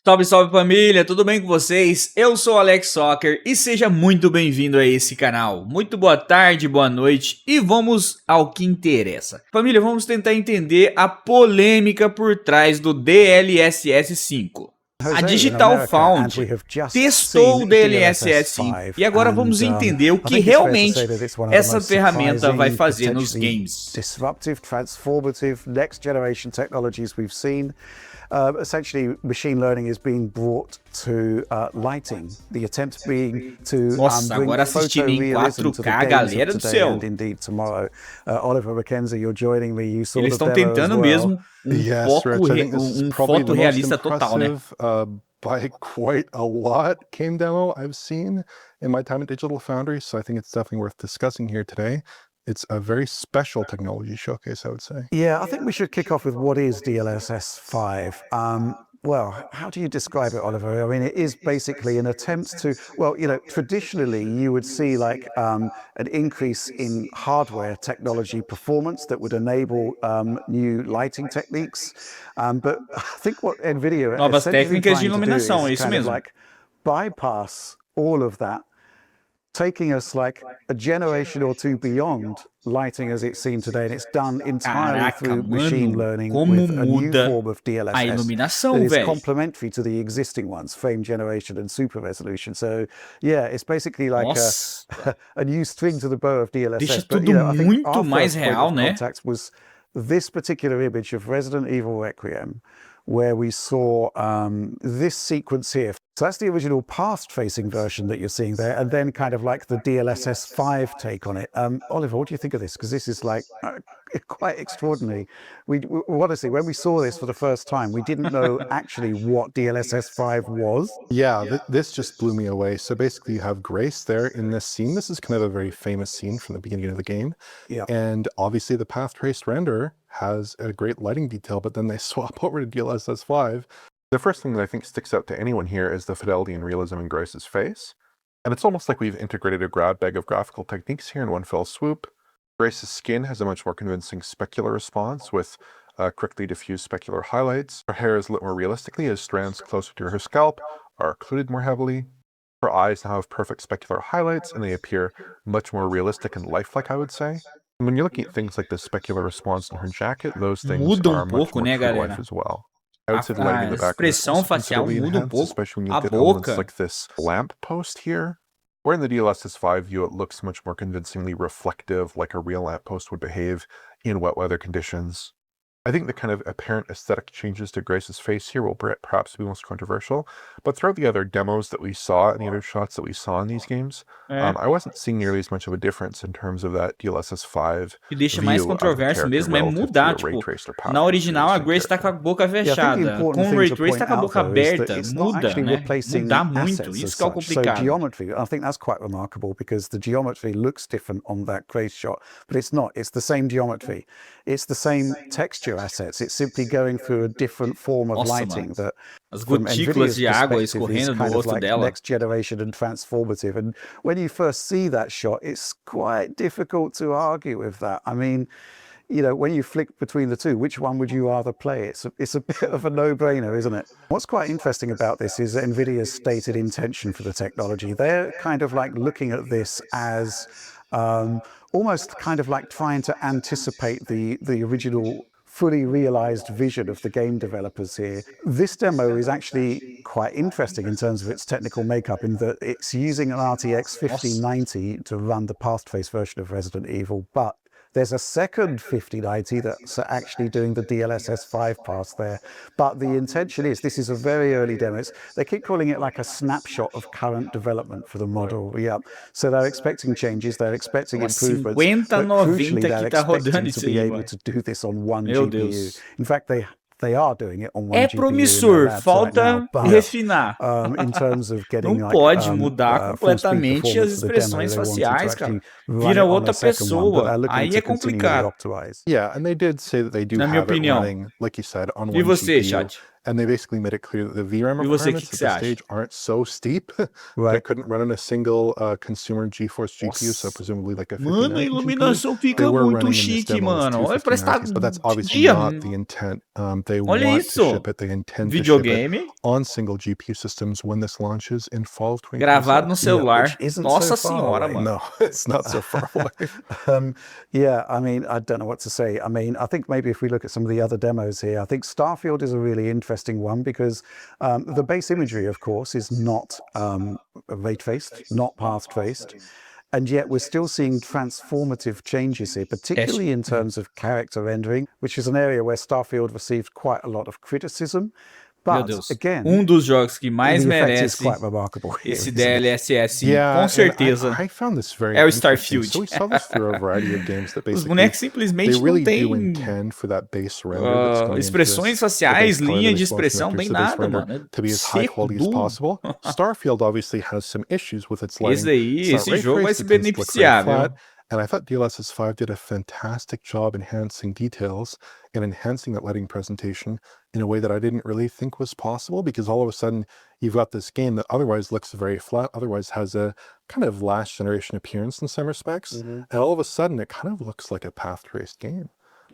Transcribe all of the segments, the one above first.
Salve, salve família, tudo bem com vocês? Eu sou o Alex Soccer e seja muito bem-vindo a esse canal. Muito boa tarde, boa noite e vamos ao que interessa. Família, vamos tentar entender a polêmica por trás do DLSS 5. A Digital Foundry testou o DLSS 5 e agora vamos entender o que realmente essa ferramenta vai fazer nos games. Disruptive, transformative, next generation technologies we've seen. Essentially, machine learning is being brought to lighting. The attempt being to bring photorealism to the games of today and indeed tomorrow. Oliver Mackenzie, you're joining me. You saw Eles the estão demo tentando as well. mesmo Yes, Rich, I think this is probably the most fotorrealista total, né? impressive by quite a lot game demo I've seen in my time at Digital Foundry, so I think it's definitely worth discussing here today. It's a very special technology showcase, I would say. Yeah, I think we should kick off with what is DLSS 5. Well, how do you describe it, Oliver? I mean, it is basically an attempt to, well, you know, traditionally you would see like an increase in hardware technology performance that would enable new lighting techniques. But I think what NVIDIA Novas essentially técnicas de trying to do iluminação, é is isso kind of mesmo. like bypass all of that, taking us like a generation or two beyond lighting as it's seen today, and it's done entirely Caraca, through machine learning como with a new muda form of a DLSS iluminação, that is velho. complementary to the existing ones, frame generation and super resolution. So yeah, it's basically like a new string to the bow of DLSS. Deixa But tudo you know, I think muito our mais first point real, of né? contact was this particular image of Resident Evil Requiem, where we saw this sequence here. So that's the original past-facing version that you're seeing there, and then kind of like the DLSS 5 take on it. Oliver, what do you think of this? Because this is like quite extraordinary. We honestly, when we saw this for the first time, we didn't know actually what DLSS 5 was. Yeah, this just blew me away. So basically you have Grace there in this scene. This is kind of a very famous scene from the beginning of the game. Yeah. And obviously the path traced render has a great lighting detail, but then they swap over to DLSS 5. The first thing that I think sticks out to anyone here is the fidelity and realism in Grace's face. And it's almost like we've integrated a grab bag of graphical techniques here in one fell swoop. Grace's skin has a much more convincing specular response with quickly diffused specular highlights. Her hair is lit more realistically as strands closer to her scalp are occluded more heavily. Her eyes now have perfect specular highlights and they appear much more realistic and lifelike, I would say. And when you're looking at things like the specular response in her jacket, those things Muda are much pouco, more né, true to galera? life as well. I would say the lighting in the A back of this expressão is facial considerably muda enhanced, pouco. especially when you A get elements boca. like this lamp post here. Where in the DLSS 5 view, it looks much more convincingly reflective, like a real lamppost would behave in wet weather conditions. I think the kind of apparent aesthetic changes to Grace's face here will perhaps be most controversial, but throughout the other demos that we saw and the other shots that we saw in these games, I wasn't seeing nearly as much of a difference in terms of that DLSS 5 O que deixa mais view of the controverso character mesmo é relative mudar, to a ray tipo, traced or path na traced original a realistic Grace tá com a character. boca Yeah, I think the fechada, important com o thing Ray to Trace point tá com a out boca though is that aberta, it's not muda, actually né? replacing Mudar muito, assets isso as que é o such. So complicado. geometry, I think that's quite remarkable because the geometry looks different on that Grace shot, but it's not. It's the same geometry. It's the same texture assets. It's simply going through a different form of Nossa, lighting mano. that As from gotículas NVIDIA's de água perspective is escorrendo do kind of rosto like dela. next generation and transformative. And when you first see that shot, it's quite difficult to argue with that. I mean, you know, when you flick between the two, which one would you rather play? It's a bit of a no-brainer, isn't it? What's quite interesting about this is NVIDIA's stated intention for the technology. They're kind of like looking at this as almost kind of like trying to anticipate the original fully realized vision of the game developers here. This demo is actually quite interesting in terms of its technical makeup in that it's using an RTX 5090 to run the past-face version of Resident Evil, but there's a second 5090 that's actually doing the DLSS 5 pass there. But the intention is, this is a very early demo. They keep calling it like a snapshot of current development for the model. Yeah. So they're expecting changes, they're expecting improvements, but crucially they're que tá rodando expecting isso to be aí, able mano. to do this on one Meu GPU. Deus. In fact, they are doing it on one É GPU in their promissor, labs right falta now, but refinar. in terms of getting Não like pode mudar full speed completamente as performance for the demo, expressões they wanted to faciais, cara. actually run Vira it on outra a second one, but pessoa. they're looking Aí to é continually complicado, optimize. Yeah, and they did say that they do na minha have it opinião. running, like you said, on E one você, GPU. chat? And they basically made it clear that the VRAM E você, o requirements que at você this acha? stage aren't so steep that Right. it couldn't run on a single consumer GeForce GPU, so Nossa. presumably like a Mano, a 5090 GPU. iluminação They fica were muito running in this chique, demo as mano. two Olha, parece que tá 5090s, but that's de obviously dia. not the intent. They Olha want to ship isso. it, they intend to ship it Videogame on single GPU systems when this launches in fall of gravado 2026. no Yeah, which celular. isn't Nossa so far senhora, away. mano. No, it's not so far away. Yeah, I mean, I don't know what to say. I mean, I think maybe if we look at some of the other demos here, I think Starfield is a really interesting one because the base imagery, of course, is not ray-traced, not path-traced. And yet we're still seeing transformative changes here, particularly in terms of character rendering, which is an area where Starfield received quite a lot of criticism. Meu But Deus. again, Dos jogos que mais the effect is merece quite remarkable here, esse isn't it? DLSS, Yeah, com and certeza, I found this very é o interesting. Starfield. So we saw this through a variety of games that Os basically bonecos they simplesmente não really do têm intend for that base render that's going into expressões this, the faciais, base color, linha the de response expressão, vectors, bem the base nada, render mano. É to be as high seco, quality as duro. possible. Starfield obviously has some issues with its Esse lighting. daí, It's not esse ray jogo vai traced, se it tends to look very beneficiar, flat. viu? And I thought DLSS 5 did a fantastic job enhancing details and enhancing that lighting presentation in a way that I didn't really think was possible, because all of a sudden you've got this game that otherwise looks very flat, otherwise has a kind of last generation appearance in some respects, and all of a sudden it kind of looks like a path traced game.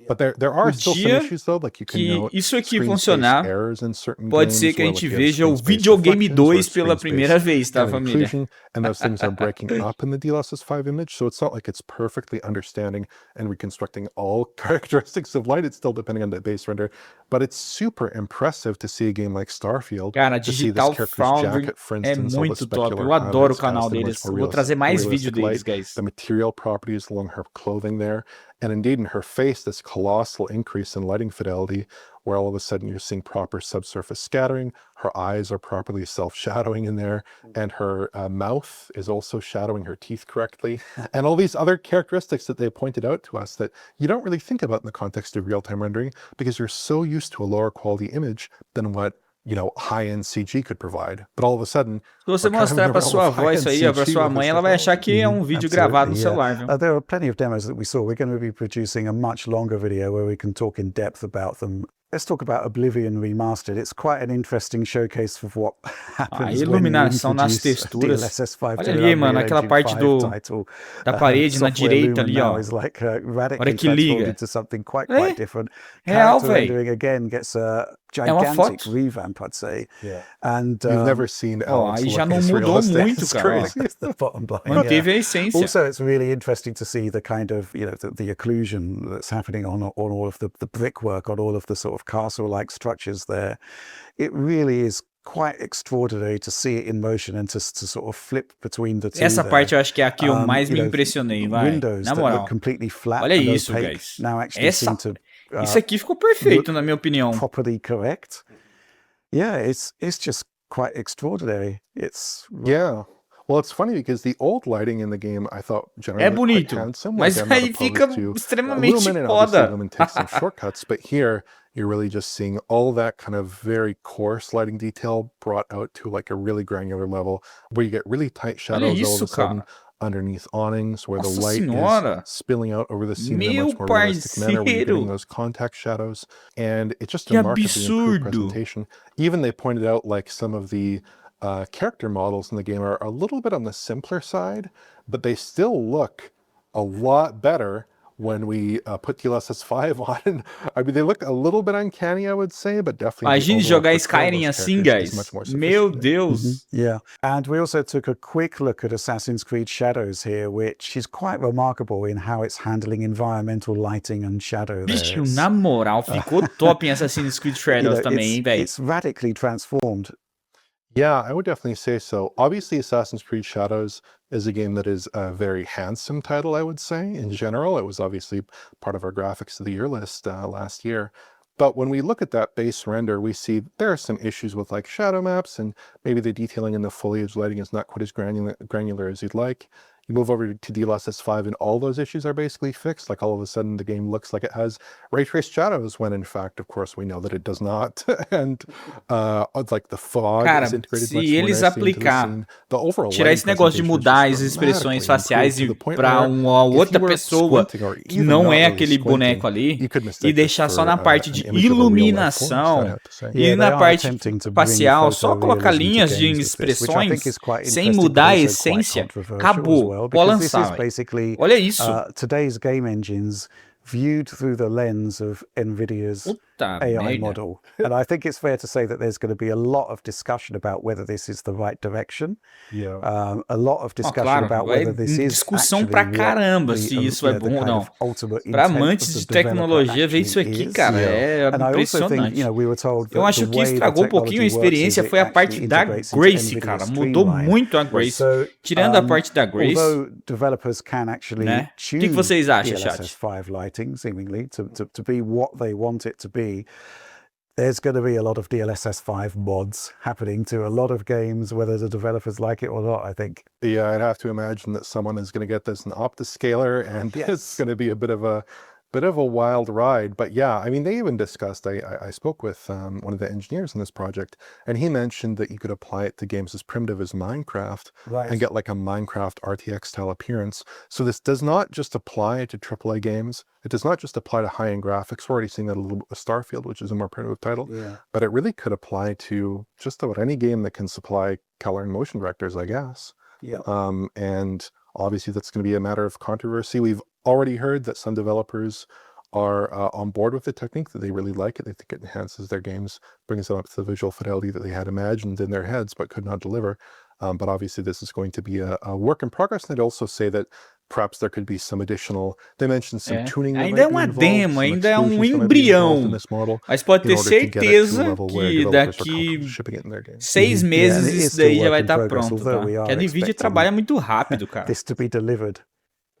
But there O are still some dia issues though, like you can que note isso aqui screen space funcionar, errors in certain pode games, ser que a where gente like you have veja o screen space videogame reflections or 2 pela screen primeira space vez, tá, kind of família? occlusion, and those things are breaking up in the DLSS 5 image, so it's not like it's perfectly understanding and reconstructing all characteristics of light. It's still depending on the base render, but it's super impressive to see a game like Starfield, Cara, to see this Digital character's Foundry jacket, for é instance, all the muito top. specular Eu adoro o highlights canal cast in a much deles. more Vou trazer mais vídeo realistic deles, light, guys. the material properties along her clothing there, and indeed in her face, this colossal increase in lighting fidelity, where all of a sudden you're seeing proper subsurface scattering, her eyes are properly self-shadowing in there, and her mouth is also shadowing her teeth correctly, and all these other characteristics that they pointed out to us that you don't really think about in the context of real-time rendering, because you're so used to a lower quality image than what, you know, high-end CG could provide. But all of a sudden, Se você we're kind of in mostrar the pra realm sua of avó isso high-end aí, ó, pra CG sua with mãe, this ela vai achar que é um vídeo gravado no Absolutely, yeah. celular, viu? There are plenty of demos that we saw. We're going to be producing a much longer video where we can talk in depth about them. Let's talk about Oblivion Remastered. It's quite an interesting showcase of what happens A when you iluminação nas introduce texturas. DLSS 5 Olha to ali, an mano, Unreal aquela Engine parte 5 title. da parede na Software direita Lumen ali, now ó. is like Olha radically que transformed liga. into something quite É, different. real, Character velho. rendering again gets a É uma gigantic foto. revamp, I'd say. Yeah. And You've never seen Ó, Alex aí já look não this mudou realistic. muito, It's cara, ó. crazy. that's the bottom line. Yeah. Manteve a essência. Also, it's really interesting to see the kind of, you know, the occlusion that's happening on all of the brickwork, on all of the sort of castle-like structures there. It really is quite extraordinary to see it in motion and to sort of flip between the two. Essa there. parte eu acho que é a que eu mais me You know, impressionei, vai. windows Na that look moral. completely flat Olha and isso, opaque guys. now actually seem to Isso aqui ficou perfeito, look na minha opinião. properly correct. Yeah, it's just quite extraordinary. It's Yeah. Well, it's funny because the old lighting in the game I thought generally É looked quite bonito, handsome. mas Like, I'm not aí fica opposed to extremamente Lumen, and obviously foda. Lumen takes some shortcuts, but here you're really just seeing all that kind of very coarse lighting detail brought out to like a really granular level, where you get really tight Olha shadows all of isso, a sudden cara. underneath awnings, where the Nossa light senhora. is spilling out over the scene in a Meu much more realistic manner, where you're getting parceiro. those contact shadows, and it's just a Que markedly improved absurdo. presentation. Even they pointed out like some of the character models in the game are a little bit on the simpler side, but they still look a lot better when we put DLSS 5 on. I mean, they look a little bit uncanny, I would say, but definitely the Imagine overall jogar portrayal of Skyrim those assim, characters is guys. much more Meu sophisticated. Deus. Yeah, and we also took a quick look at Assassin's Creed Shadows here, which is quite remarkable in how it's handling environmental lighting and shadow there. Bicho, It's, na moral, ficou top em Assassin's Creed you Shadows know, também, hein, velho. it's radically transformed. Yeah, I would definitely say so. Obviously, Assassin's Creed Shadows is a game that is a very handsome title, I would say. In general, it was obviously part of our graphics of the year list last year. But when we look at that base render, we see there are some issues with like shadow maps, and maybe the detailing in the foliage lighting is not quite as granular as you'd like. You move over to Dlss 5 and all those issues are basically fixed. Like all of a sudden the game looks like it has ray traced shadows when in fact, of course, we know that it does not. And like the fog is Cara, integrated se much more eles nicely into the aplicar, scene. The overall tirar lighting esse negócio de presentation is mudar just as expressões dramatically faciais improved to the point para where uma if outra you were pessoa squinting or que even não not é really aquele boneco squinting, ali you could e mistake this deixar só for na parte an de image of a real life forest, I'd iluminação have to say. e Yeah, na they are parte attempting to bring facial, só colocar photorealism to linhas de games with this, which I think expressões is quite sem interesting, but mudar a also quite essência, controversial as acabou, well, pode because this is lançar, velho. basically Olha isso. today's game engines viewed through the lens of NVIDIA's Puta AI merda. model. And I think it's fair to say that there's going to be a lot of discussion about whether this is the right direction. Yeah. A lot of discussion claro, about vai whether this is discussão actually pra what caramba the, se isso you é know, the bom ou kind não. of ultimate Para intent amantes of the de developer tecnologia, ver actually isso aqui, is. cara, é And I also think, impressionante. you know, we were told Eu that acho the que way the estragou um pouquinho a technology works is experiência it foi a actually parte da integrates into Grace, NVIDIA cara. Mudou Streamline. muito a Grace. So, Tirando a parte da Grace, although developers can actually né? O choose que vocês acham, DLSS chat? 5 lighting, seemingly, to be what they want it to be, there's going to be a lot of DLSS 5 mods happening to a lot of games, whether the developers like it or not, I think. Yeah, I'd have to imagine that someone is going to get this in Optiscaler, and it's going to be a bit of a wild ride. But yeah, I mean, they even discussed, I spoke with one of the engineers in this project, and he mentioned that you could apply it to games as primitive as Minecraft and get like a Minecraft RTX style appearance. So this does not just apply to AAA games. It does not just apply to high-end graphics. We're already seeing that a little bit with Starfield, which is a more primitive title, but it really could apply to just about any game that can supply color and motion vectors, I guess. And obviously that's going to be a matter of controversy. We've already heard that some developers are on board with the technique, that they really like it. They think it enhances their games, brings them up to the visual fidelity that they had imagined in their heads but could not deliver. But obviously this is going to be a work in progress. And they'd also say that perhaps there could be some additional, they mentioned some tuning that ainda é might uma be involved, demo, some ainda é um exclusions that might be involved in embrião, this model, mas pode ter in order to get it to a certeza level where que developers are daqui comfortable shipping it in their games. 6 and meses it is isso daí still já vai work in estar progress, pronto, although tá? we Que a are NVIDIA expecting trabalha muito rápido, cara. this to be delivered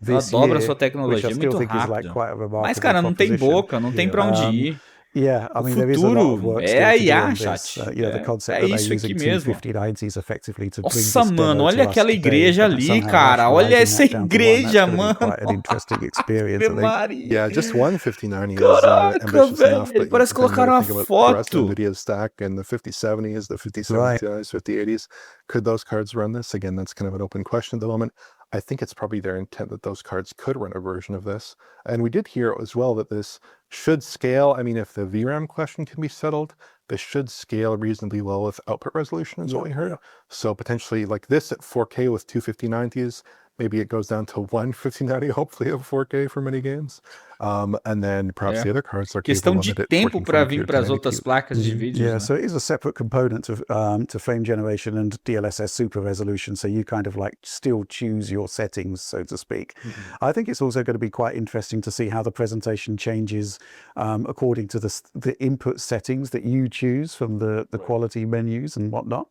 Ela this dobra a year, sua which I tecnologia still muito think is like rápido. quite a remarkable Mas, cara, não tem proposition. boca, não tem pra onde ir. Yeah, I O mean, there is a lot of futuro work é still a to do IA, on chat. this. You know, the concept É that they're isso using aqui two mesmo. 5090s effectively to bring Nossa, this mano, demo olha to us aquela today, igreja but ali, somehow cara. Olha rationalizing essa that down to one, that's igreja, going to be mano. quite an interesting experience, I Ave think. Maria. Yeah, just one 5090 is Caraca, ambitious enough, velho. but Parece que then you colocaram gotta a think about the rest of foto. NVIDIA's stack and the 5070s, the 5070 Right. Ti's, 5080s. Could those cards run this? Again, that's kind of an open question at the moment. I think it's probably their intent that those cards could run a version of this. And we did hear as well that this should scale. I mean, if the VRAM question can be settled, this should scale reasonably well with output resolution is what we heard. So potentially like this at 4K with two 5090s, maybe it goes down to one 5090, hopefully of 4K for many games. And then perhaps the other cards are Questão capable de of it at tempo para vir 1440p para or as outras 1080p. placas de vídeo, Yeah, né? so it is a separate component to frame generation and DLSS super resolution. So you kind of like still choose your settings, so to speak. I think it's also going to be quite interesting to see how the presentation changes according to the input settings that you choose from the quality menus and whatnot.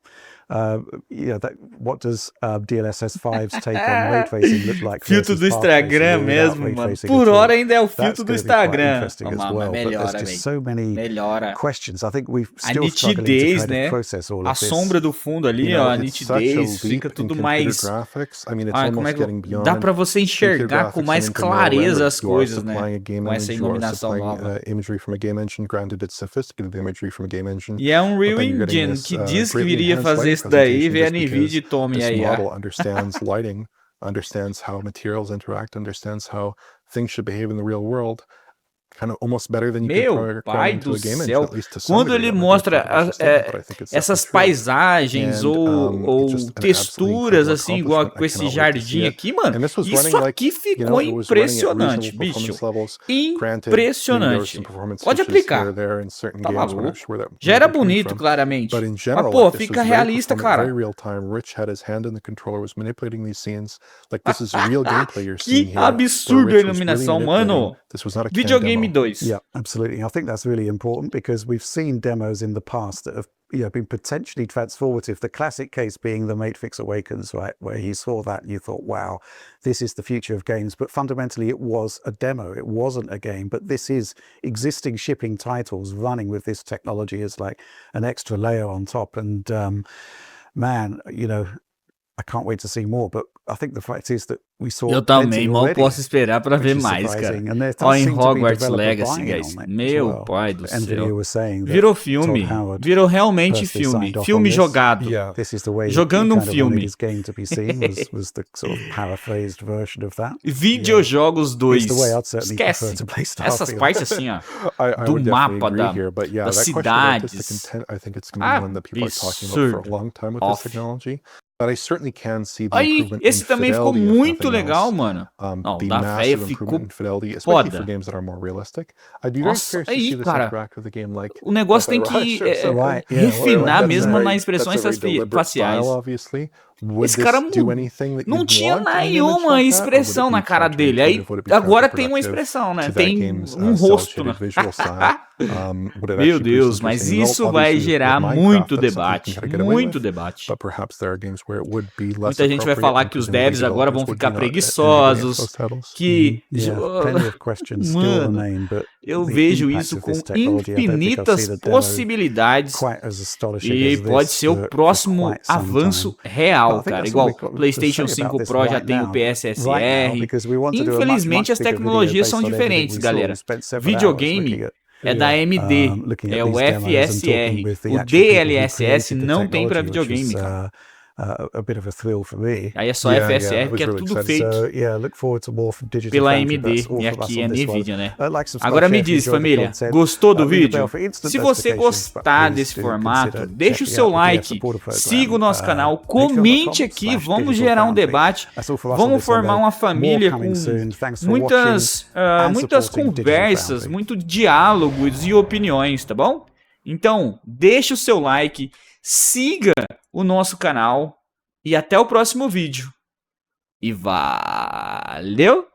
What does DLSS 5's take on ray tracing look like? Filtro do Instagram mesmo, mano. Por hora ainda é o filtro do Instagram. Melhora, velho. Melhora. Questions. I think we've A still struggling to nitidez, kind né? of process all A of this. sombra do fundo ali, ó, a nitidez, fica tudo mais... Graphics. I mean, it's como é almost que... getting beyond Dá pra você enxergar com mais clareza as coisas, né? Com essa iluminação nova. Imagery from a game engine, granted it's sophisticated imagery from a game engine. E é um Real Engine que diz que viria fazer isso daí, vê a NVIDIA e tome a IA. This model understands lighting, understands how materials interact, understands how things should behave in the real world. Kind of almost better than you could program into a game engine, at least to some quando degree. ele mostra essas paisagens ou texturas assim, igual com esse jardim aqui, mano, isso aqui ficou impressionante, bicho. Impressionante. Pode aplicar. Tá maluco. Já era bonito, claramente. Mas, pô, fica realista, cara. Que absurdo a iluminação, mano. Videogame 2. Yeah, absolutely. I think that's really important because we've seen demos in the past that have been potentially transformative. The classic case being the Matrix Awakens, right, where you saw that and you thought, wow, this is the future of games. But fundamentally, it was a demo. It wasn't a game. But this is existing shipping titles running with this technology as like an extra layer on top. And man, I can't wait to see more. But I think the fact is that we saw Eu plenty também mal already, posso esperar pra which ver is mais, cara. surprising. And there Ó, does em seem to be Hogwarts developer Legacy, buying guys. on it as Meu well. pai do NVIDIA céu. was saying that Virou Todd filme. Howard Virou realmente personally filme. signed off Filme on this. jogado. Yeah. This is the way Jogando he um kind of filme. wanted his game to be seen, was the sort of paraphrased version of that. Videojogos 2. It's the way I'd certainly prefer Esquece. to play Essas Starfield. partes assim, ó. I Do would definitely mapa, agree here, but yeah, das that question of artistic cidades. intent, I think it's going to be one that people are talking about for a Absurdo. long time with Off. this technology. But I certainly can see the Aí, improvement esse in também ficou fidelity, if muito nothing legal, else. mano. Não, The da véia massive ficou improvement in fidelity, especially for foda. games that are more realistic. I'd be very Nossa, curious to aí, see this cara, interact with a game like o negócio tem Right, que sure. Right, yeah, refinar That's a mesmo very- nas expressões that's a very deliberate faciais. style, obviously. Would Esse this cara do anything that não you'd tinha want in an image nenhuma like that, or would it expressão be na cara dele. Aí counterintuitive? Would it be agora tem uma counterproductive expressão, né? to that Tem game's, um rosto, né? cel-shaded visual style? Would it Meu actually produce Deus, mas interesting results? isso vai Obviously, with gerar Minecraft, muito that's something you debate. can kinda get away Muito with, debate. but perhaps there are games where it would be less Muita gente vai appropriate, falar and que os presumably devs agora vão developers would ficar be not preguiçosos, those titles. que... Yeah, plenty of questions still Mano, remain, but eu the vejo impact isso of com this technology, I don't think I'll see infinitas the demo possibilidades quite as astonishing e as pode this ser o for próximo quite some avanço time. real, But I think cara. that's all Igual we've got to PlayStation say 5 about this Pro já right tem o now. PSSR. Right now, because we wanted to do a much, Infelizmente much as bigger video tecnologias based são on everything diferentes, we saw. galera. We spent 7 hours Videogame looking at é da AMD, looking at é o these demos and talking FSR. with the O actual people who DLSS created the não tem pra technology, which videogame, was, cara. a bit of a thrill for me. Aí é só Yeah, FSR, yeah, it porque é was really tudo exciting. feito So yeah, look forward to more from Digital pela Foundry. AMD, That's all e from us aqui é on this one. NVIDIA, né? Like, subscribe, Agora me share if you diz, enjoyed the família, content. gostou do Ring the vídeo? bell for instant Se você notifications, but gostar please desse do formato, consider deixa o checking seu out the PDF like, supporter program, siga o nosso canal, patreon.com/digital comente aqui, vamos gerar um foundry. debate, That's all for us on vamos this one, formar though. uma família More com coming soon. Thanks for muitas, watching and muitas supporting Digital conversas, Foundry. muito diálogos e opiniões, tá bom? Então, deixa o seu like, siga o nosso canal e até o próximo vídeo. E valeu!